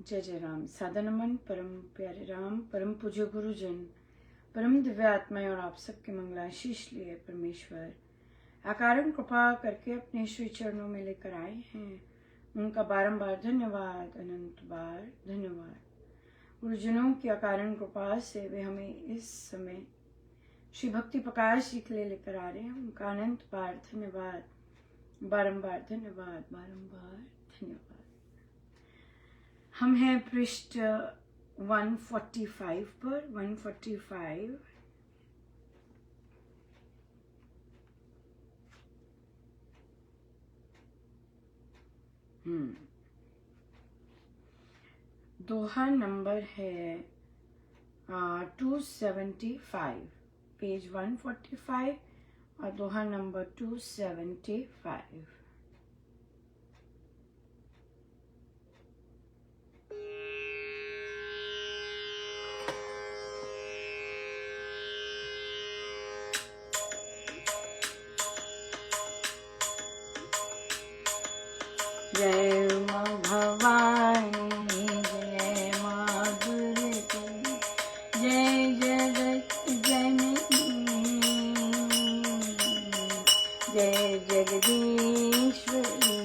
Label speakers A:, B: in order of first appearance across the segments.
A: जय जय राम। सादा नमन परम प्यारे राम, परम पूज्य गुरुजन, परम दिव्य आत्माएं और आप सबके मंगलाशीष लिए परमेश्वर अकारण कृपा करके अपने श्री चरणों में लेकर आए हैं। उनका बारंबार धन्यवाद, अनंत बार धन्यवाद। गुरुजनों की अकारण कृपा से वे हमें इस समय श्री भक्ति प्रकाश जी के लिए लेकर आ रहे हैं। उनका अनंत बार धन्यवाद, बारंबार धन्यवाद, बारंबार धन्यवाद। हम हैं पृष्ठ 145 पर। 145 दोहा नंबर है 275, पेज 145 और दोहा नंबर 275। जय माँ भवानी, जय माँ दुर्गे, जय जगत जननी, जय जगदीश्वरी।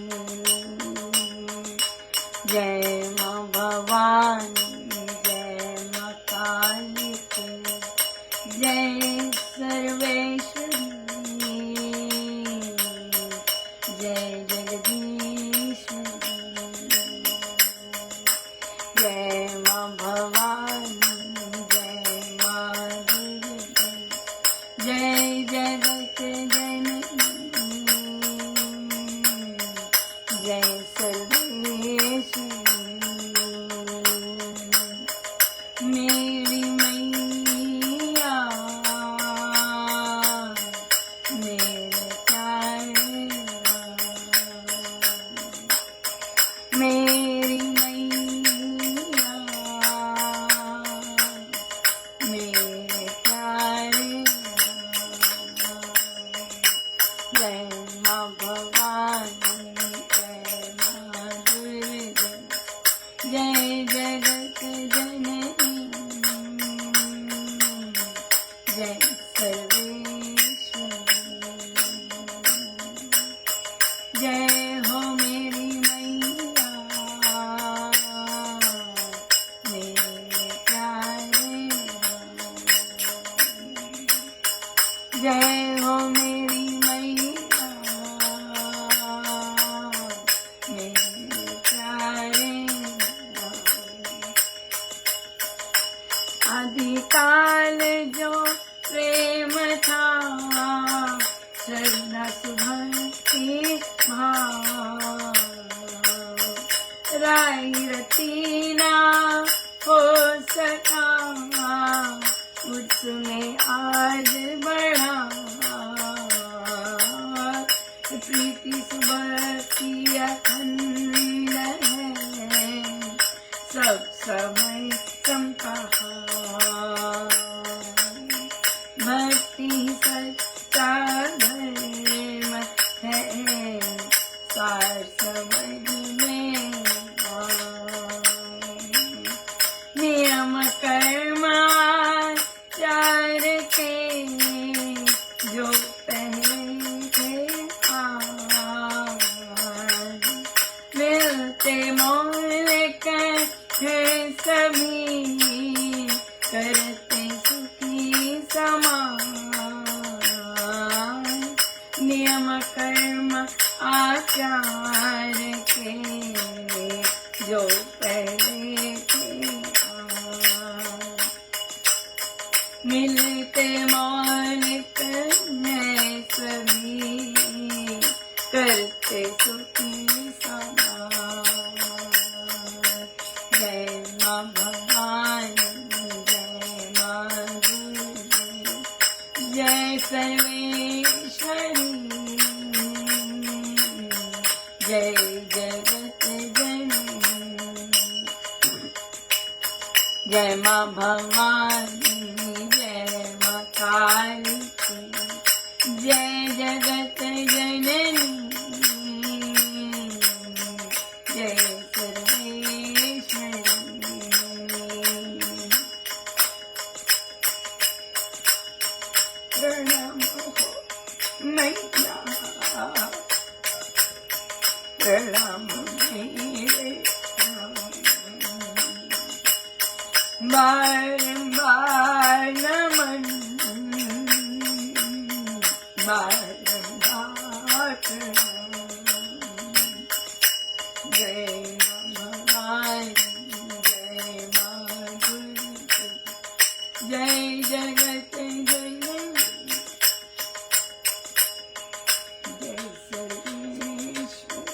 A: जय माँ भवानी, जय माँ काली, जय सर्वेश्वरी, जय जय माँ भवानी, जय माँ दुर्गे, जय जगत जननी, जय सर्वेश्वरी। मेरी मैया मेरे प्यारे, मेरी मैया मेरे प्यारे। जय माँ भवानी, जय माँ दुर्गे, जय जगत जननी, जय सर्वेश्वरी। जय हो मेरी मैया मेरे प्यारे, जय हो मेरी मैया मेरे प्यारे। आदिकाल जो प्रेम था, श्रद्धा सुभक्ति भाव, राई रतीना हो सका, उसमें आज बढ़ा। प्रीति सुभक्ति अखंड है, सब समय समकहा। भक्ति सच्चा धर्म है, सार समझ में नियम कर्माचार के जो पहले थे आज, मिलते मोल है सभी, करते सुखी समान। नियम कर्म आचार के जो पहले थे आज, मिलते मौलिक है सभी, करते सुखी समान। जय माँ भवानी, जय माँ दुर्गे, जय सर्वेश्वरी, जय जगत जननी। जय माँ भवानी, जय माँ काली, जय जगत जननी, जय सर्वेश्वरी। बारंबार नमन, बारंबार प्रणाम। जय मां भवानी, जय मां दुर्गा, जय जगत जननी, जय सर्वेश्वर।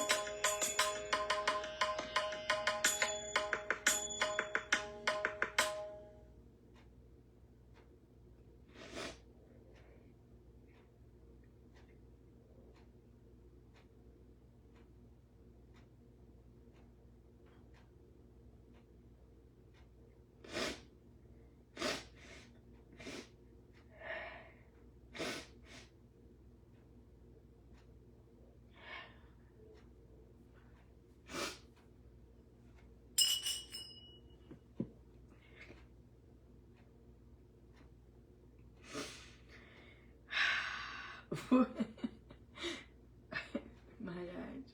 A: महाराज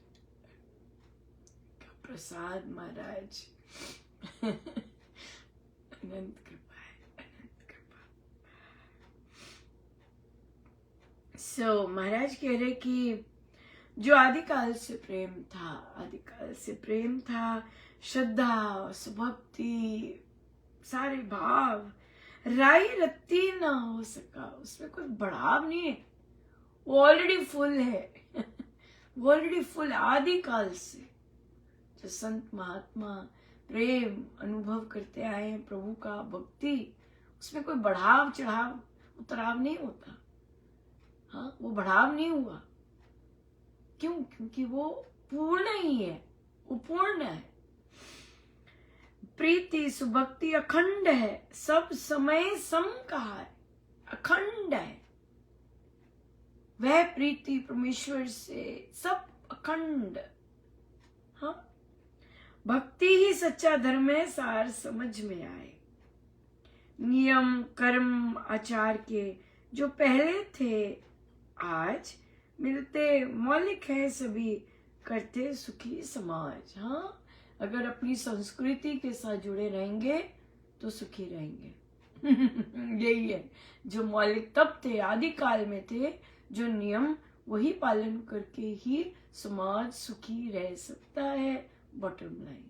A: का प्रसाद, महाराज अनंत कृपा है, अनंत कृपा। महाराज कह रहे कि जो आदिकाल से प्रेम था, आदिकाल से प्रेम था, श्रद्धा, सुभक्ति, सारे भाव, राई रत्ती ना हो सका, उसमें कोई बढ़ाव नहीं है, वो ऑलरेडी फुल है। वो ऑलरेडी फुल आदिकाल से। जो संत महात्मा प्रेम अनुभव करते आए हैं प्रभु का, भक्ति, उसमें कोई बढ़ाव चढ़ाव उतराव नहीं होता। हाँ, वो बढ़ाव नहीं हुआ। क्यों? क्योंकि वो पूर्ण ही है, वो पूर्ण है। प्रीति सुभक्ति अखंड है, सब समय सम कहा है, अखंड है। वह प्रीति परमेश्वर से सब अखंड। हाँ, भक्ति ही सच्चा धर्म है, सार समझ में आए। नियम कर्म आचार के जो पहले थे आज मिलते मौलिक है सभी, करते सुखी समाज। हाँ, अगर अपनी संस्कृति के साथ जुड़े रहेंगे तो सुखी रहेंगे। यही है जो मौलिक तब थे, आदिकाल में थे, जो नियम, वही पालन करके ही समाज सुखी रह सकता है। बॉटम लाइन,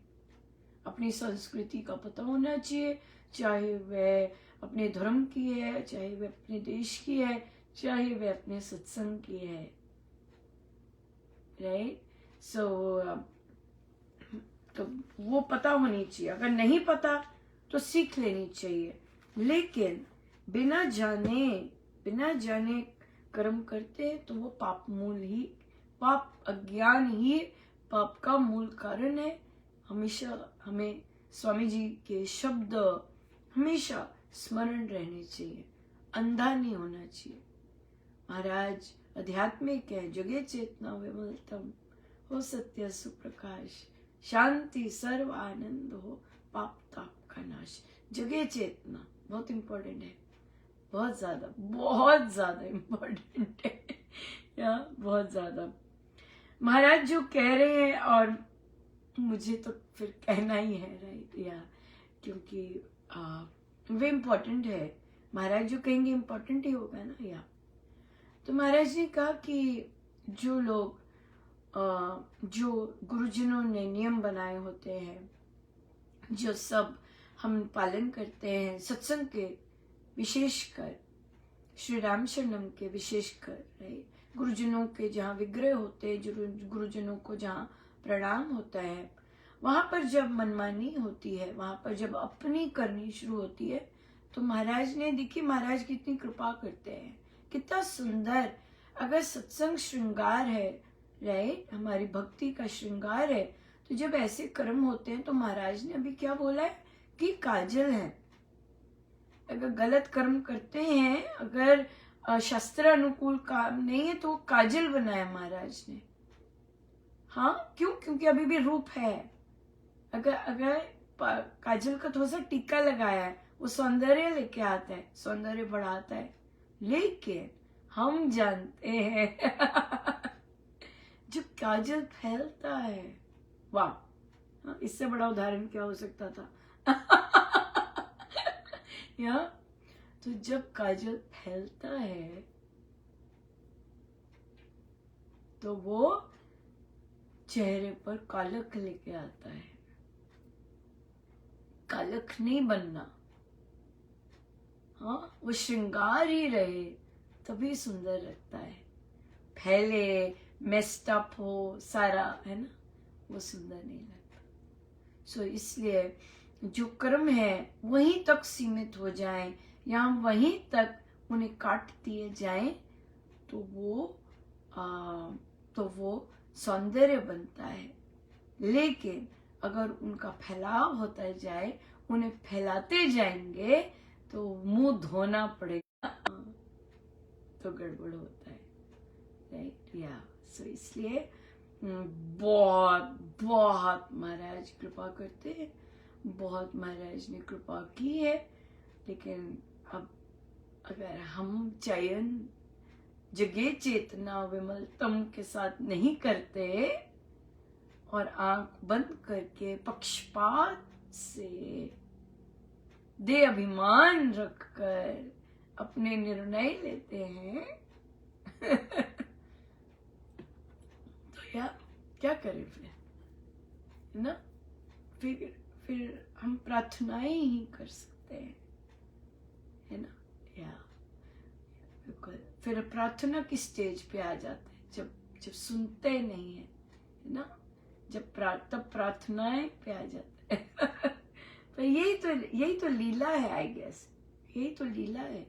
A: अपनी संस्कृति का पता होना चाहिए, चाहे वह अपने धर्म की है, चाहे वह अपने देश की है, चाहे वह अपने सत्संग की है। राइट? तो वो पता होनी चाहिए। अगर नहीं पता तो सीख लेनी चाहिए, लेकिन बिना जाने कर्म करते तो वो पाप मूल ही, पाप अज्ञान ही पाप का मूल कारण है। हमेशा हमें स्वामी जी के शब्द हमेशा स्मरण रहने चाहिए, अंधा नहीं होना चाहिए। महाराज आध्यात्मिक है, जगे चेतना विमलतम हो, सत्य सुप्रकाश, शांति सर्व आनंद हो, पाप ताप का नाश। जगे चेतना बहुत इंपॉर्टेंट है, बहुत ज्यादा इम्पोर्टेंट है या बहुत ज्यादा। महाराज जो कह रहे हैं, और मुझे तो फिर कहना ही है, राइट? या क्योंकि वे इम्पोर्टेंट है, महाराज जो कहेंगे इम्पोर्टेंट ही होगा ना। या तो महाराज ने कहा कि जो लोग जो गुरुजनों ने नियम बनाए होते हैं, जो सब हम पालन करते हैं, सत्संग के विशेषकर, श्री राम शरणम के विशेषकर, राइट? गुरुजनों के जहाँ विग्रह होते हैं, गुरुजनों को जहाँ प्रणाम होता है, वहां पर जब मनमानी होती है, वहां पर जब अपनी करनी शुरू होती है, तो महाराज ने, देखिए महाराज कितनी कृपा करते हैं, कितना सुंदर। अगर सत्संग श्रृंगार है, राइट, हमारी भक्ति का श्रृंगार है, तो जब ऐसे कर्म होते हैं तो महाराज ने अभी क्या बोला है कि काजल है। अगर गलत कर्म करते हैं, अगर शास्त्र अनुकूल काम नहीं है, तो काजल बनाया महाराज ने। हाँ, क्यों? क्योंकि अभी भी रूप है। अगर काजल का थोड़ा सा टीका लगाया है, वो सौंदर्य लेके आता है, सौंदर्य बढ़ाता है। लेकिन हम जानते हैं जो काजल फैलता है, वाह, इससे बड़ा उदाहरण क्या हो सकता था? या तो जब काजल फैलता है तो वो चेहरे पर कालख लेके आता है। कालख नहीं बनना, हाँ, वो श्रृंगार ही रहे तभी सुंदर लगता है। फैले, मेस्ड अप हो सारा, है ना, वो सुंदर नहीं लगता। सो इसलिए जो कर्म है वहीं तक सीमित हो जाए या वहीं तक उन्हें काट दिए जाए तो वो सौंदर्य बनता है। लेकिन अगर उनका फैलाव होता जाए, उन्हें फैलाते जाएंगे तो मुंह धोना पड़ेगा, तो गड़बड़ होता है, राइट। या सो इसलिए बहुत बहुत महाराज कृपा करते हैं, बहुत महाराज ने कृपा की है। लेकिन अब अगर हम चयन जगे चेतना विमलतम के साथ नहीं करते और आंख बंद करके पक्षपात से दे अभिमान रखकर अपने निर्णय लेते हैं तो क्या करें फिर, है ना। फिर हम प्रार्थनाएं ही कर सकते हैं, है ना। या बिल्कुल, फिर प्रार्थना की स्टेज पे आ जाते हैं जब सुनते नहीं है ना, तब प्रार्थनाएं पे आ जाते हैं पर यही तो लीला है, आई गेस यही तो लीला है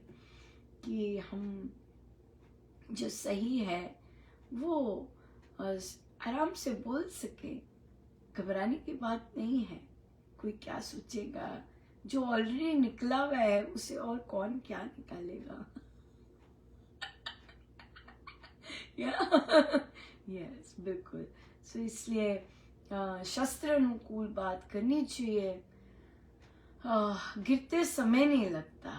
A: कि हम जो सही है वो आराम से बोल सके। घबराने की बात नहीं है, कोई क्या सोचेगा, जो ऑलरेडी निकला हुआ है उसे और कौन क्या निकालेगा यस बिल्कुल। सो इसलिए शास्त्र अनुकूल बात करनी चाहिए। गिरते समय नहीं लगता,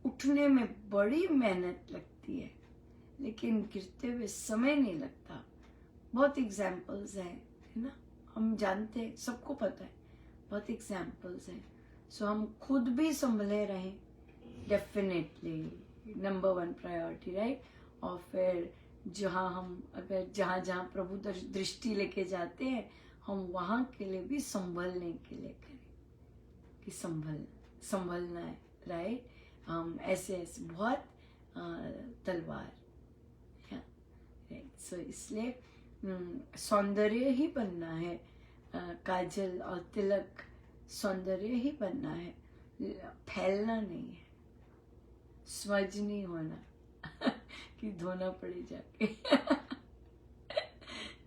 A: उठने में बड़ी मेहनत लगती है, लेकिन गिरते हुए समय नहीं लगता। बहुत एग्जाम्पल्स हैं, है ना, हम जानते हैं, सबको पता है, बहुत एग्जाम्पल्स हैं। सो हम खुद भी संभले रहें, डेफिनेटली नंबर 1 प्रायोरिटी, राइट। और फिर जहाँ जहाँ प्रभु दृष्टि लेके जाते हैं, हम वहाँ के लिए भी संभलने के लिए करें कि संभलना है, राइट। हम ऐसे बहुत तलवार, राइट। सो इसलिए सौंदर्य ही बनना है, काजल और तिलक सौंदर्य ही बनना है, फैलना नहीं है, स्वज नहीं होना कि धोना पड़े जाके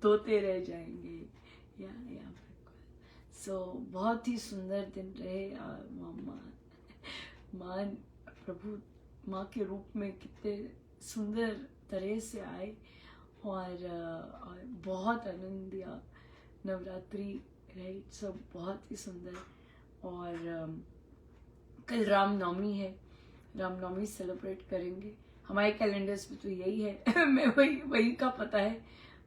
A: धोते रह जाएंगे। या बिल्कुल। सो बहुत ही सुंदर दिन रहे। माँ प्रभु माँ के रूप में कितने सुंदर तरह से आए और बहुत आनंद दिया। नवरात्रि, राइट, सब बहुत ही सुंदर। और कल रामनवमी है, रामनवमी सेलिब्रेट करेंगे। हमारे कैलेंडर्स में तो यही है मैं वही का पता है।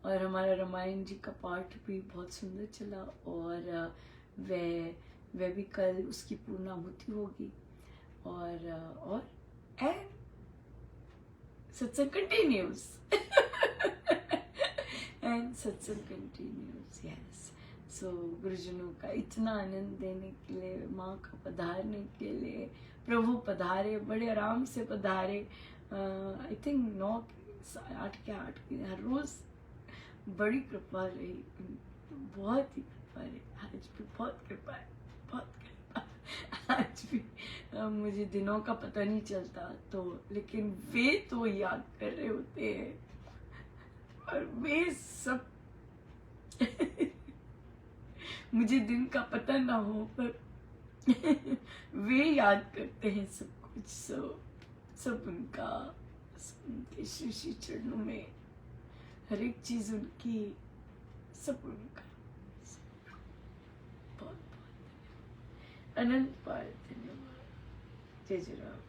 A: और हमारा रामायण जी का पाठ भी बहुत सुंदर चला और वह भी कल उसकी पूर्णाहुति होगी। और एंड सत्संग कंटिन्यूज एंड सत्संग कंटिन्यूज, यस। सो गुरुजनों का इतना आनंद देने के लिए, माँ का पधारने के लिए, प्रभु पधारे, बड़े आराम से पधारे। आई थिंक 9 के 8 की हर रोज बड़ी कृपा रही, बहुत ही कृपा रही। आज भी बहुत कृपा है, बहुत कृपा आज भी। मुझे दिनों का पता नहीं चलता तो, लेकिन वे तो याद कर रहे होते हैं और वे सब मुझे दिन का पता ना हो पर वे याद करते हैं सब कुछ। सब उनके श्री चरणों में, हर एक चीज उनकी, सब उनका। बहुत बहुत अनंत पार धन्यवाद। जय जय राम।